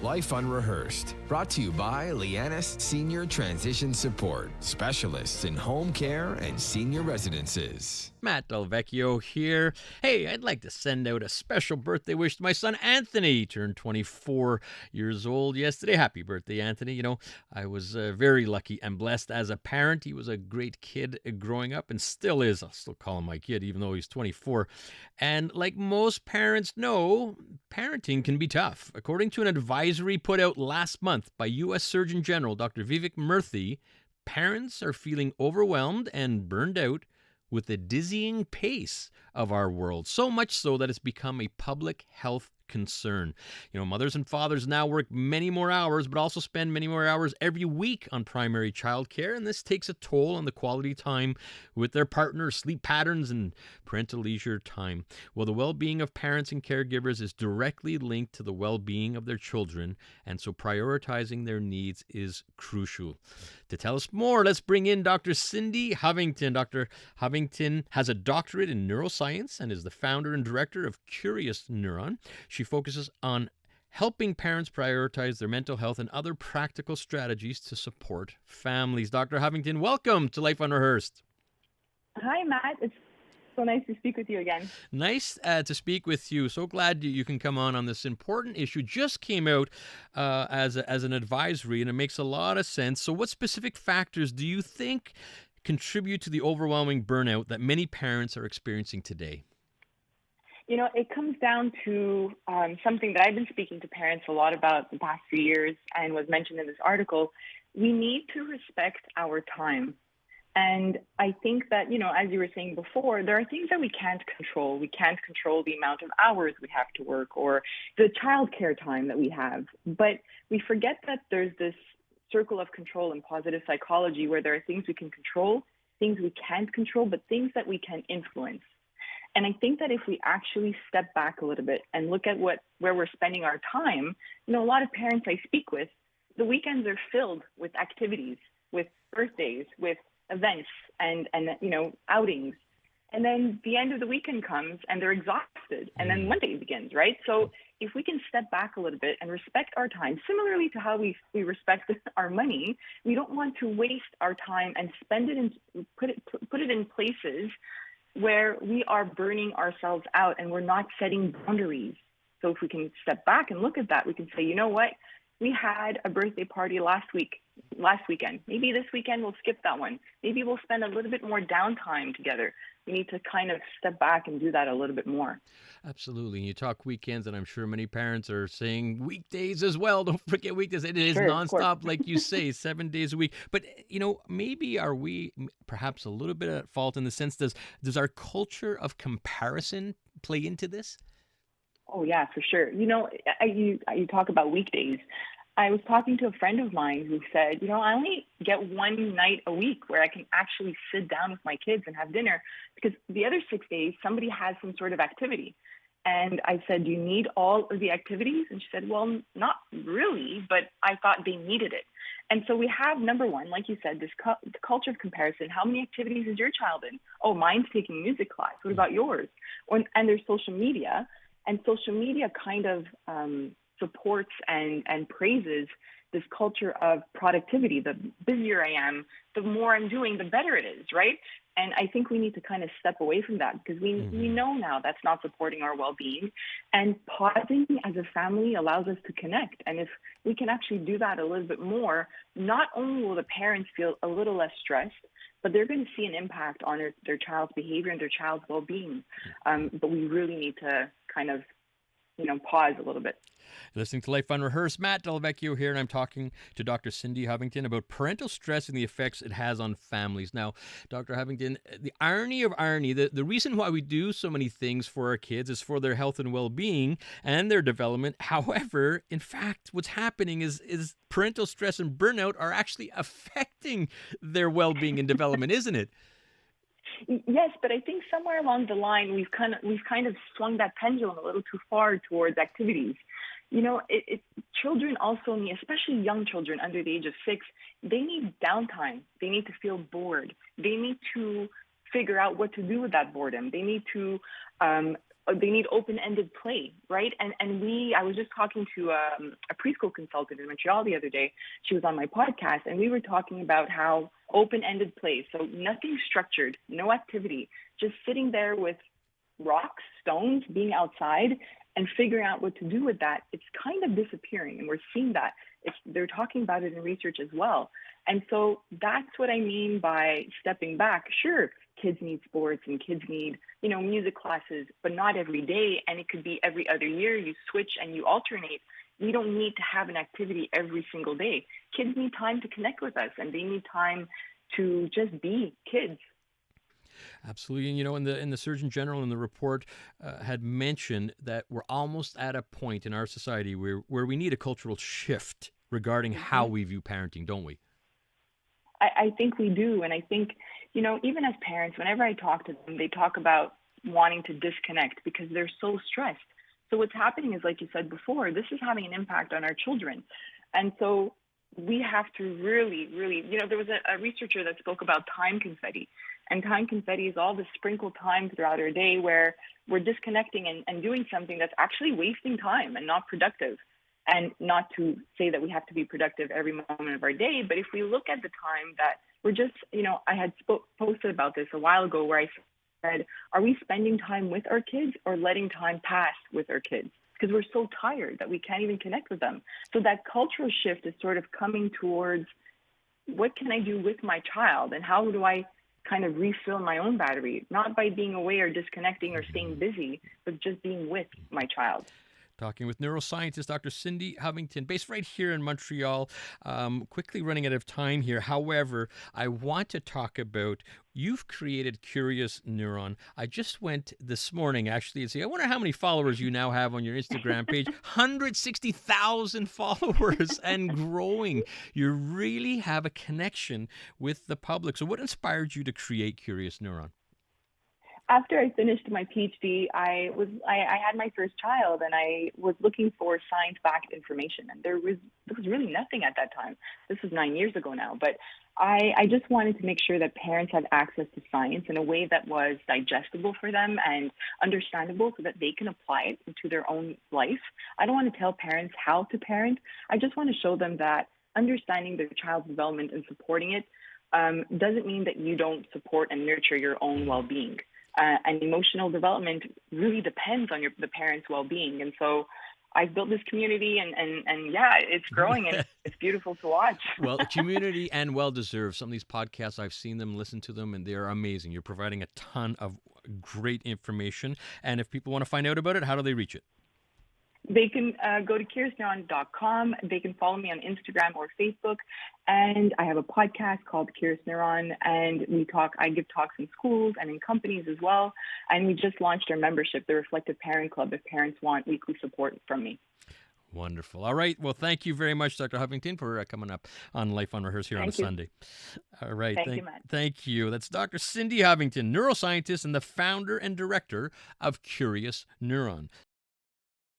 Life Unrehearsed, brought to you by Lianas Senior Transition Support, specialists in home care and senior residences. Matt Delvecchio here. Hey, I'd like to send out a special birthday wish to my son Anthony. He turned 24 years old yesterday. Happy birthday, Anthony. You know, I was very lucky and blessed as a parent. He was a great kid growing up and still is. I'll still call him my kid even though he's 24. And like most parents know, parenting can be tough. According to an advisory put out last month by U.S. Surgeon General Dr. Vivek Murthy, parents are feeling overwhelmed and burned out with the dizzying pace of our world, so much so that it's become a public health concern. You know, mothers and fathers now work many more hours, but also spend many more hours every week on primary child care, and this takes a toll on the quality time with their partner, sleep patterns, and parental leisure time. Well, the well-being of parents and caregivers is directly linked to the well-being of their children, and so prioritizing their needs is crucial. To tell us more, let's bring in Dr. Cindy Hovington. Dr. Hovington has a doctorate in neuroscience and is the founder and director of Curious Neuron. She focuses on helping parents prioritize their mental health and other practical strategies to support families. Dr. Hovington, welcome to Life Unrehearsed. Hi, Matt. It's so nice to speak with you again. Nice to speak with you. So glad you can come on this important issue. Just came out as an advisory, and it makes a lot of sense. So what specific factors do you think contribute to the overwhelming burnout that many parents are experiencing today? You know, it comes down to something that I've been speaking to parents a lot about the past few years and was mentioned in this article. We need to respect our time. And I think that, you know, as you were saying before, there are things that we can't control. We can't control the amount of hours we have to work or the childcare time that we have. But we forget that there's this circle of control in positive psychology where there are things we can control, things we can't control, but things that we can influence. And I think that if we actually step back a little bit and look at where we're spending our time, you know, a lot of parents I speak with, the weekends are filled with activities, with birthdays, with events and you know, outings. And then the end of the weekend comes and they're exhausted and then Monday begins, right? So if we can step back a little bit and respect our time, similarly to how we respect our money, we don't want to waste our time and spend it and put it in places where we are burning ourselves out and we're not setting boundaries. So if we can step back and look at that, we can say, you know what? We had a birthday party last weekend. Maybe this weekend we'll skip that one. Maybe we'll spend a little bit more downtime together. We need to kind of step back and do that a little bit more. Absolutely. You talk weekends, and I'm sure many parents are saying weekdays as well. Don't forget weekdays. It is nonstop, like you say, 7 days a week. But, you know, maybe are we perhaps a little bit at fault in the sense, does our culture of comparison play into this? Oh, yeah, for sure. You know, you talk about weekdays. I was talking to a friend of mine who said, you know, I only get one night a week where I can actually sit down with my kids and have dinner because the other 6 days, somebody has some sort of activity. And I said, do you need all of the activities? And she said, well, not really, but I thought they needed it. And so we have, number one, like you said, this culture of comparison. How many activities is your child in? Oh, mine's taking music class. What about yours? And there's social media. And social media kind of supports and praises this culture of productivity. The busier I am, the more I'm doing, the better it is, right? And I think we need to kind of step away from that because we know now that's not supporting our well-being. And pausing as a family allows us to connect. And if we can actually do that a little bit more, not only will the parents feel a little less stressed, but they're going to see an impact on their child's behavior and their child's well-being. But we really need to kind of, you know, pause a little bit. Listening to Life Unrehearsed, Matt Delvecchio here, and I'm talking to Dr. Cindy Hovington about parental stress and the effects it has on families. Now, Dr. Hovington, the irony of irony, the reason why we do so many things for our kids is for their health and well-being and their development. However, in fact, what's happening is parental stress and burnout are actually affecting their well-being and development, isn't it? Yes, but I think somewhere along the line we've kind of swung that pendulum a little too far towards activities. You know, children also need, especially young children under the age of 6, they need downtime. They need to feel bored. They need to figure out what to do with that boredom. They need to they need open-ended play, right? And I was just talking to a preschool consultant in Montreal the other day. She was on my podcast, and we were talking about how open-ended play, so nothing structured, no activity, just sitting there with rocks, stones, being outside, and figuring out what to do with that. It's kind of disappearing, and we're seeing that. They're talking about it in research as well. And so that's what I mean by stepping back. Sure, kids need sports and kids need, music classes, but not every day. And it could be every other year. You switch and you alternate. We don't need to have an activity every single day. Kids need time to connect with us, and they need time to just be kids. Absolutely. And in the Surgeon General in the report had mentioned that we're almost at a point in our society where we need a cultural shift regarding how we view parenting, don't we? I think we do. And I think, even as parents, whenever I talk to them, they talk about wanting to disconnect because they're so stressed. So what's happening is, like you said before, this is having an impact on our children. And so we have to really, there was a researcher that spoke about time confetti. And time confetti is all the sprinkled time throughout our day where we're disconnecting and doing something that's actually wasting time and not productive. And not to say that we have to be productive every moment of our day, but if we look at the time that we're just, I had posted about this a while ago where I said, are we spending time with our kids or letting time pass with our kids? Because we're so tired that we can't even connect with them. So that cultural shift is sort of coming towards what can I do with my child and how do I kind of refill my own battery, not by being away or disconnecting or staying busy, but just being with my child. Talking with neuroscientist Dr. Cindy Hovington, based right here in Montreal. Quickly running out of time here. However, I want to talk about, you've created Curious Neuron. I just went this morning, actually, and see, I wonder how many followers you now have on your Instagram page. 160,000 followers and growing. You really have a connection with the public. So what inspired you to create Curious Neuron? After I finished my PhD, I had my first child, and I was looking for science-backed information, and there was really nothing at that time. This was 9 years ago now, but I just wanted to make sure that parents had access to science in a way that was digestible for them and understandable so that they can apply it into their own life. I don't want to tell parents how to parent. I just want to show them that understanding their child's development and supporting it doesn't mean that you don't support and nurture your own well-being. And emotional development really depends on the parent's well-being. And so I've built this community and yeah, it's growing and it's beautiful to watch. Well, a community and well-deserved. Some of these podcasts, I've seen them, listened to them, and they're amazing. You're providing a ton of great information. And if people want to find out about it, how do they reach it? They can go to curiousneuron.com. They can follow me on Instagram or Facebook. And I have a podcast called Curious Neuron, and I give talks in schools and in companies as well. And we just launched our membership, the Reflective Parent Club, if parents want weekly support from me. Wonderful. All right. Well, thank you very much, Dr. Hovington, for coming up on Life on Rehearse here on a Sunday. All right. Thank you, Matt. Thank you. That's Dr. Cindy Hovington, neuroscientist and the founder and director of Curious Neuron.